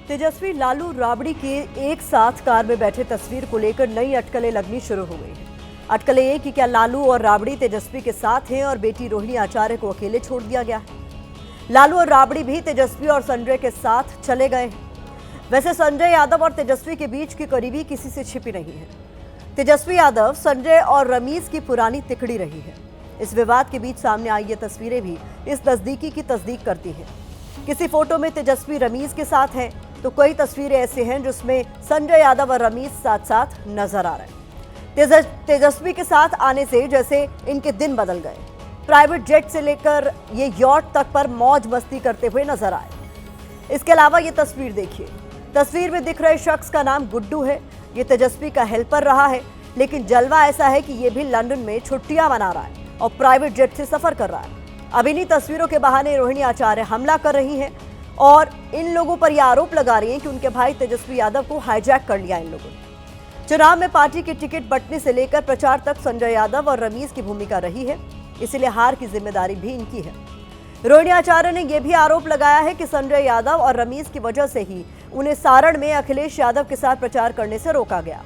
तेजस्वी लालू राबड़ी के एक साथ कार में बैठे तस्वीर को लेकर नई अटकलें लगनी शुरू हो गई हैं। अटकलें ये कि क्या लालू और राबड़ी तेजस्वी के साथ हैं और बेटी रोहिणी आचार्य को अकेले छोड़ दिया गया है। लालू और राबड़ी भी तेजस्वी और संजय के साथ चले गए हैं। वैसे संजय यादव और तेजस्वी के बीच की करीबी किसी से छिपी नहीं है। तेजस्वी यादव संजय और रमीज की पुरानी तिकड़ी रही है। इस विवाद के बीच सामने आई ये तस्वीरें भी इस नजदीकी की तस्दीक करती हैं। किसी फोटो में तेजस्वी रमीज के साथ हैं तो कई तस्वीरें ऐसे हैं जिसमें संजय यादव और रमीज साथ साथ नजर आ रहे हैं। तेजस्वी के साथ आने से जैसे इनके दिन बदल गए। प्राइवेट जेट से लेकर ये यॉट तक पर मौज मस्ती करते हुए नजर आए। इसके अलावा ये तस्वीर देखिए। तस्वीर में दिख रहे शख्स का नाम गुड्डू है। ये तेजस्वी का हेल्पर रहा है, लेकिन जलवा ऐसा है कि ये भी लंदन में छुट्टियां मना रहा है और प्राइवेट जेट से सफर कर रहा है। अब इन्हीं तस्वीरों के बहाने रोहिणी आचार्य हमला कर रही हैं और इन लोगों पर यह आरोप लगा रही हैं कि उनके भाई तेजस्वी यादव को हाईजैक कर लिया इन लोगों ने। चुनाव में पार्टी की टिकट बंटने से लेकर प्रचार तक संजय यादव और रमीज की भूमिका रही है, इसलिए हार की जिम्मेदारी भी इनकी है। रोहिणी आचार्य ने यह भी आरोप लगाया है कि संजय यादव और रमीज की वजह से ही उन्हें सारण में अखिलेश यादव के साथ प्रचार करने से रोका गया।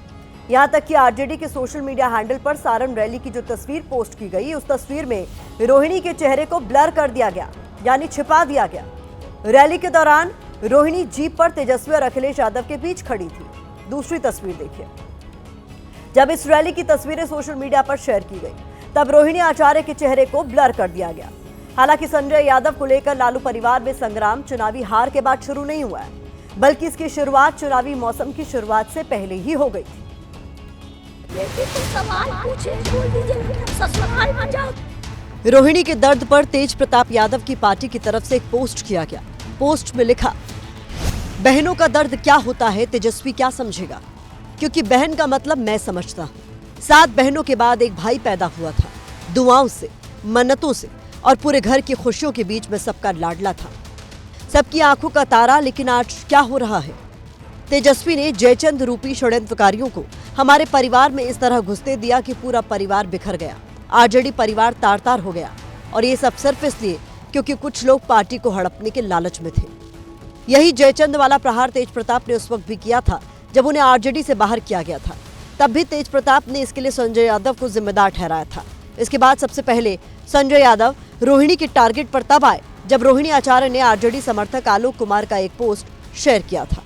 यहां तक कि आरजेडी के सोशल मीडिया हैंडल पर सारण रैली की जो तस्वीर पोस्ट की गई, उस तस्वीर में रोहिणी के चेहरे को ब्लर कर दिया गया, यानी छिपा दिया गया। रैली के दौरान रोहिणी जीप पर तेजस्वी और अखिलेश यादव के बीच खड़ी थी। दूसरी तस्वीर देखिए। जब इस रैली की तस्वीरें सोशल मीडिया पर शेयर की गई, तब रोहिणी आचार्य के चेहरे को ब्लर कर दिया गया। हालांकि संजय यादव को लेकर लालू परिवार में संग्राम चुनावी हार के बाद शुरू नहीं हुआ है, बल्कि इसकी शुरुआत चुनावी मौसम की शुरुआत से पहले ही हो गई थी। रोहिणी के दर्द पर तेज प्रताप यादव की पार्टी की तरफ से एक पोस्ट किया गया। पोस्ट में लिखा, बहनों का दर्द क्या होता है तेजस्वी क्या समझेगा, क्योंकि बहन का मतलब मैं समझता हूं। 7 बहनों के बाद एक भाई पैदा हुआ था, दुआओं से, मन्नतों से और पूरे घर की खुशियों के बीच में सबका लाडला था, सबकी आंखों का तारा। लेकिन आज क्या हो रहा है? तेजस्वी ने जयचंद रूपी षड्यंत्रकारियों को हमारे परिवार में इस तरह घुसते दिया कि पूरा परिवार बिखर गया। आरजेडी परिवार तार तार हो गया, और ये सब सिर्फ इसलिए क्योंकि कुछ लोग पार्टी को हड़पने के लालच में थे। यही जयचंद वाला प्रहार तेज प्रताप ने उस वक्त भी किया था जब उन्हें आरजेडी से बाहर किया गया था। तब भी तेज प्रताप ने इसके लिए संजय यादव को जिम्मेदार ठहराया था। इसके बाद सबसे पहले संजय यादव रोहिणी के टारगेट पर तब आए जब रोहिणी आचार्य ने आरजेडी समर्थक आलोक कुमार का एक पोस्ट शेयर किया था।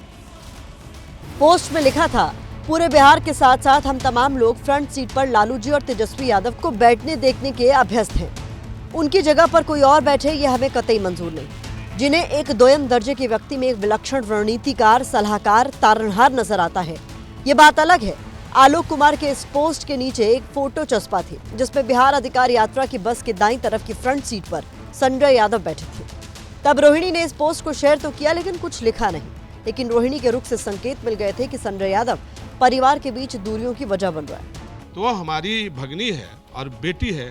पोस्ट में लिखा था, पूरे बिहार के साथ साथ हम तमाम लोग फ्रंट सीट पर लालू जी और तेजस्वी यादव को बैठने देखने के अभ्यस्त हैं। उनकी जगह पर कोई और बैठे ये हमें कतई मंजूर नहीं। जिन्हें एक दोयम दर्जे के व्यक्ति में एक विलक्षण रणनीतिकार, सलाहकार, तारणहार नजर आता है, ये बात अलग है। आलोक कुमार के इस पोस्ट के नीचे एक फोटो चस्पा थी जिसमें बिहार अधिकार यात्रा की बस के दाईं तरफ की फ्रंट सीट पर संजय यादव बैठे थे। तब रोहिणी ने इस पोस्ट को शेयर तो किया, लेकिन कुछ लिखा नहीं। लेकिन रोहिणी के रुख से संकेत मिल गए थे कि संजय यादव परिवार के बीच दूरियों की वजह बन रहा है। तो वो हमारी भगनी है और बेटी है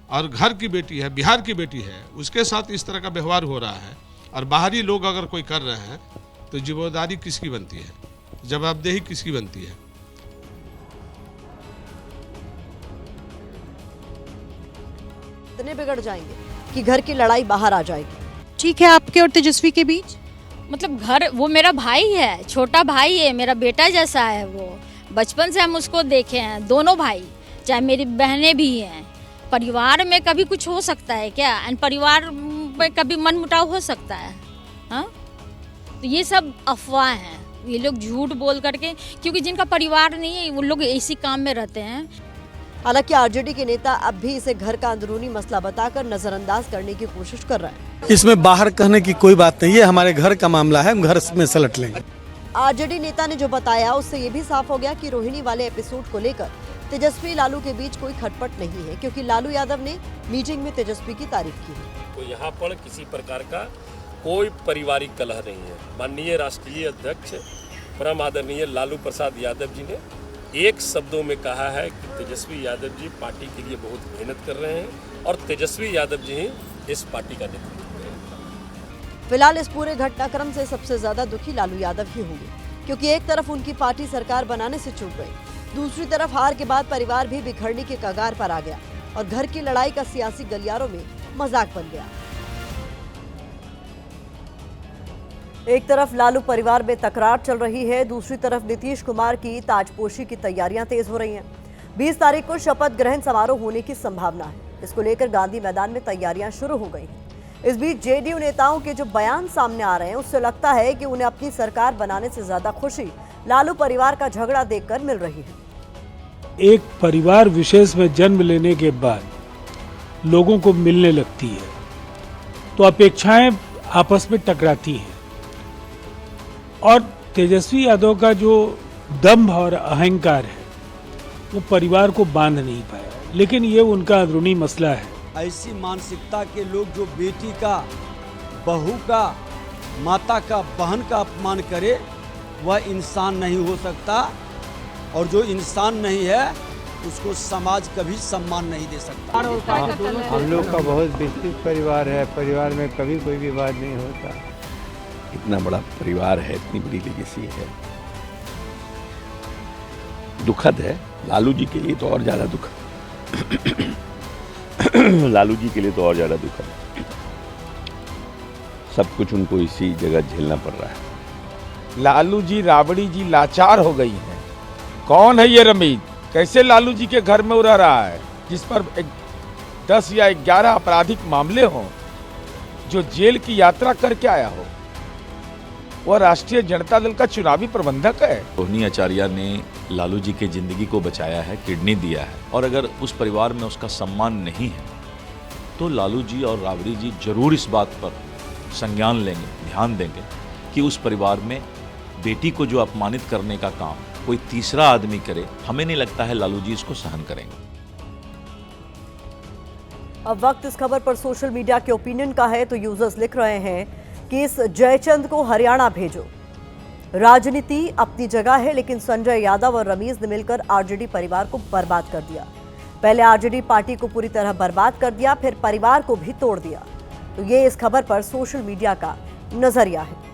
और घर की बेटी है, बिहार की बेटी है, उसके साथ इस तरह का व्यवहार हो रहा है और बाहरी लोग अगर कोई कर रहे हैं तो जिम्मेदारी किसकी बनती है, जवाबदेही किसकी बनती है? इतने बिगड़ जाएंगे कि घर की लड़ाई बाहर आ जाएगी। ठीक है, आपके और तेजस्वी के बीच मतलब घर, वो मेरा भाई है, छोटा भाई है, मेरा बेटा जैसा है वो। बचपन से हम उसको देखे हैं, दोनों भाई, चाहे मेरी बहनें भी हैं। परिवार में कभी कुछ हो सकता है क्या? एंड परिवार में कभी मनमुटाव हो सकता है? हाँ, तो ये सब अफवाह हैं। ये लोग झूठ बोल करके, क्योंकि जिनका परिवार नहीं है वो लोग इसी काम में रहते हैं। हालांकि आरजेडी के नेता अब भी इसे घर का अंदरूनी मसला बताकर नजरअंदाज करने की कोशिश कर रहे हैं। इसमें बाहर कहने की कोई बात नहीं है, हमारे घर का मामला है, हम घर में सलट लेंगे। आरजेडी नेता ने जो बताया उससे ये भी साफ हो गया कि रोहिणी वाले एपिसोड को लेकर तेजस्वी लालू के बीच कोई खटपट नहीं है, क्योंकि लालू यादव ने मीटिंग में तेजस्वी की तारीफ की है। तो यहाँ पर किसी प्रकार का कोई पारिवारिक कलह नहीं है। माननीय राष्ट्रीय अध्यक्ष परम आदरणीय लालू प्रसाद यादव जी ने एक शब्दों में कहा है कि तेजस्वी यादव जी पार्टी के लिए बहुत मेहनत कर रहे हैं और तेजस्वी यादव जी ही इस पार्टी का नेतृत्व करेंगे। फिलहाल इस पूरे घटनाक्रम से सबसे ज्यादा दुखी लालू यादव ही होंगे, क्योंकि एक तरफ उनकी पार्टी सरकार बनाने से चूक गई, दूसरी तरफ हार के बाद परिवार भी बिखरने के कगार पर आ गया और घर की लड़ाई का सियासी गलियारों में मजाक बन गया। एक तरफ लालू परिवार में तकरार चल रही है, दूसरी तरफ नीतीश कुमार की ताजपोशी की तैयारियां तेज हो रही हैं। 20 तारीख को शपथ ग्रहण समारोह होने की संभावना है। इसको लेकर गांधी मैदान में तैयारियां शुरू हो गई हैं। इस बीच जेडीयू नेताओं के जो बयान सामने आ रहे हैं, उससे लगता है कि उन्हें अपनी सरकार बनाने से ज्यादा खुशी लालू परिवार का झगड़ा देखकर मिल रही है। एक परिवार विशेष में जन्म लेने के बाद लोगों को मिलने लगती है तो अपेक्षाएं आपस में टकराती हैं और तेजस्वी यादव का जो दंभ और अहंकार है वो परिवार को बांध नहीं पाया, लेकिन ये उनका अंदरूनी मसला है। ऐसी मानसिकता के लोग जो बेटी का, बहू का, माता का, बहन का अपमान करे वह इंसान नहीं हो सकता, और जो इंसान नहीं है उसको समाज कभी सम्मान नहीं दे सकता। हम लोग का बहुत विस्तृत परिवार है, परिवार में कभी कोई विवाद नहीं होता। इतना बड़ा परिवार है, इतनी बड़ी लेगेसी है, दुखद है। लालू जी के लिए तो और ज्यादा दुखद लालू जी के लिए तो और ज्यादा दुखद। सब कुछ उनको इसी जगह झेलना पड़ रहा है। लालू जी, राबड़ी जी लाचार हो गई हैं। कौन है ये रमीज? कैसे लालू जी के घर में रह रहा है जिस पर 10 या 11 आपराधिक मामले हों, जो जेल की यात्रा करके आया हो? वह राष्ट्रीय जनता दल का चुनावी प्रबंधक है। रोहिणी आचार्य ने लालू जी के जिंदगी को बचाया है, किडनी दिया है, और अगर उस परिवार में उसका सम्मान नहीं है तो लालू जी और राबड़ी जी जरूर इस बात पर संज्ञान लेंगे, ध्यान देंगे कि उस परिवार में बेटी को जो अपमानित करने का काम कोई तीसरा आदमी करे, हमें नहीं लगता है लालू जी इसको सहन करेंगे। अब वक्त इस खबर पर सोशल मीडिया के ओपिनियन का है, तो यूजर्स लिख रहे हैं कि इस जयचंद को हरियाणा भेजो। राजनीति अपनी जगह है, लेकिन संजय यादव और रमीज ने मिलकर आरजेडी परिवार को बर्बाद कर दिया। पहले आरजेडी पार्टी को पूरी तरह बर्बाद कर दिया, फिर परिवार को भी तोड़ दिया। तो ये इस खबर पर सोशल मीडिया का नजरिया है।